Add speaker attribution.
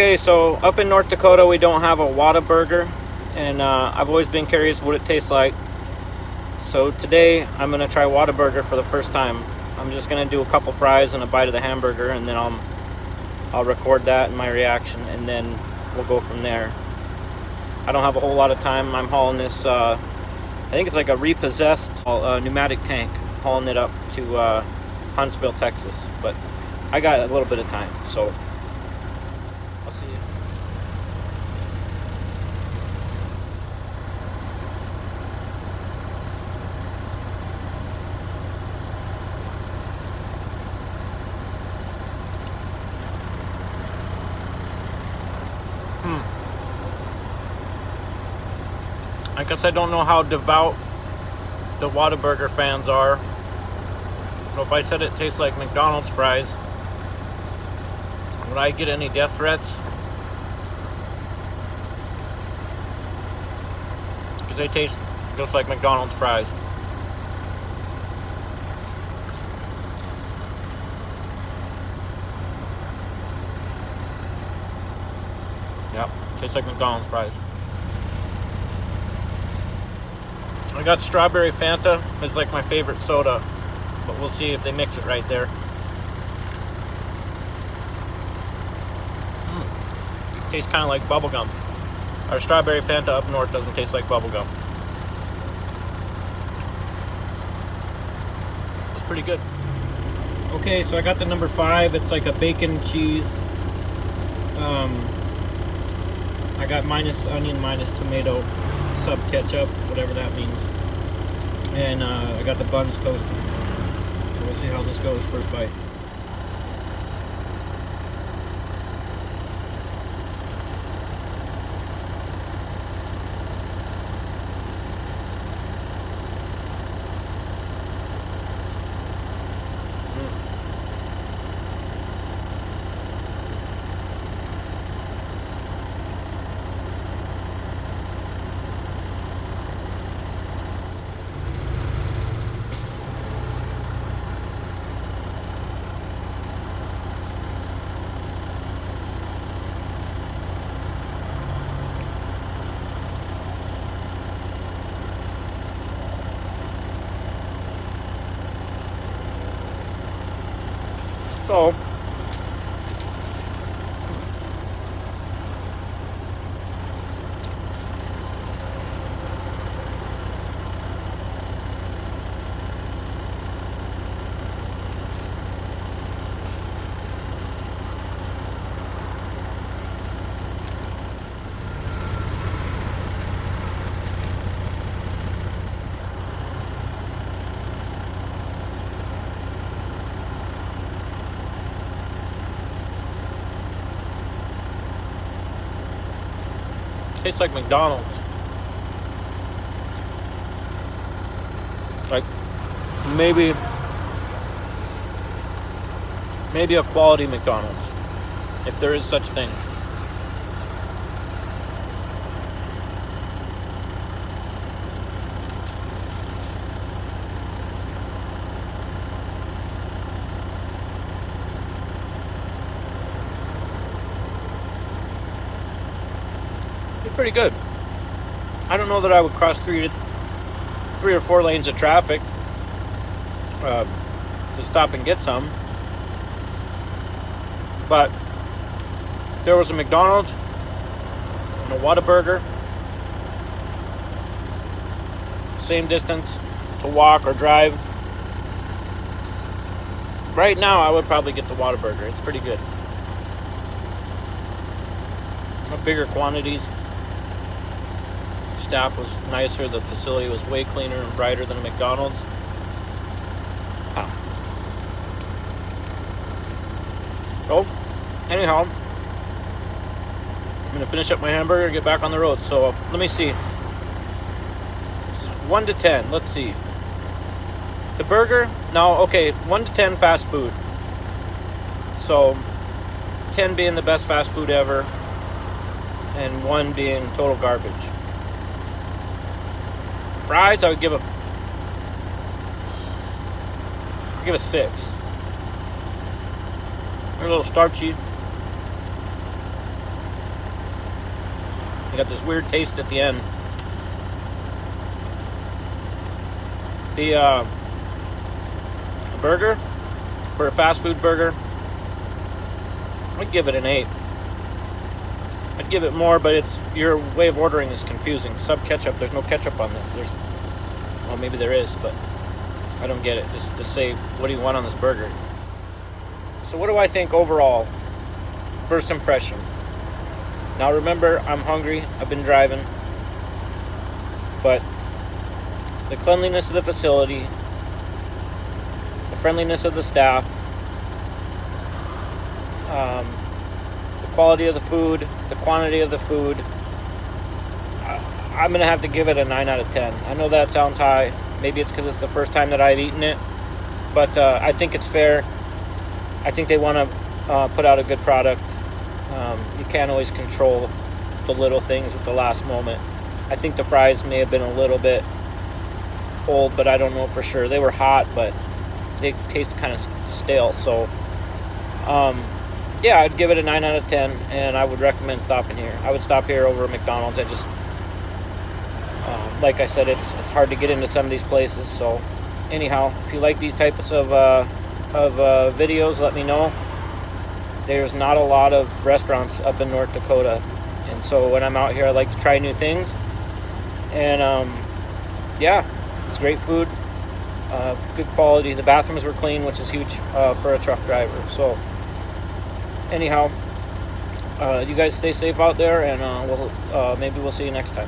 Speaker 1: Okay, so up in North Dakota, we don't have a Whataburger, and I've always been curious what it tastes like. So today, I'm gonna try Whataburger for the first time. I'm just gonna do a couple fries and a bite of the hamburger, and then I'll record that and my reaction, and then we'll go from there. I don't have a whole lot of time. I'm hauling this, I think it's like a repossessed pneumatic tank, hauling it up to Huntsville, Texas. But I got a little bit of time, so I'll see you. I guess I don't know how devout the Whataburger fans are. But if I said it tastes like McDonald's fries, would I get any death threats? Because they taste just like McDonald's fries. Yep, tastes like McDonald's fries. I got strawberry Fanta. It's like my favorite soda, but we'll see if they mix it right there. Tastes kind of like bubblegum. Our strawberry Fanta up north doesn't taste like bubblegum. It's pretty good. Okay, so I got the number 5. It's like a bacon cheese. I got minus onion, minus tomato, sub ketchup, whatever that means. And I got the buns toasted. So we'll see how this goes first bite. So, tastes like McDonald's. Like maybe a quality McDonald's, if there is such a thing. Pretty good. I don't know that I would cross three or four lanes of traffic to stop and get some, but there was a McDonald's and a Whataburger, same distance to walk or drive. Right now I would probably get the Whataburger. It's pretty good. Bigger quantities. Staff was nicer. The facility was way cleaner and brighter than a McDonald's. So, anyhow, I'm gonna finish up my hamburger and get back on the road. So let me see. It's 1 to 10. Let's see. The burger. No, okay. 1 to 10 fast food. So 10 being the best fast food ever, and 1 being total garbage. Fries, I would give a 6. They're a little starchy. You got this weird taste at the end. The burger, for a fast food burger, I'd give it an 8. I'd give it more, but your way of ordering is confusing. Sub ketchup, there's no ketchup on this. Well, maybe there is, but I don't get it. Just say, what do you want on this burger? So what do I think overall? First impression. Now remember, I'm hungry. I've been driving. But the cleanliness of the facility, the friendliness of the staff, the quality of the food, the quantity of the food, I'm going to have to give it a 9 out of 10. I know that sounds high. Maybe it's because it's the first time that I've eaten it. But I think it's fair. I think they want to put out a good product. You can't always control the little things at the last moment. I think the fries may have been a little bit old, but I don't know for sure. They were hot, but they taste kind of stale. So, yeah, I'd give it a 9 out of 10, and I would recommend stopping here. I would stop here over at McDonald's. I just, like I said, it's hard to get into some of these places. So, anyhow, if you like these types of videos, let me know. There's not a lot of restaurants up in North Dakota, and so when I'm out here, I like to try new things. And yeah, it's great food, good quality. The bathrooms were clean, which is huge for a truck driver. So anyhow, you guys stay safe out there, and maybe we'll see you next time.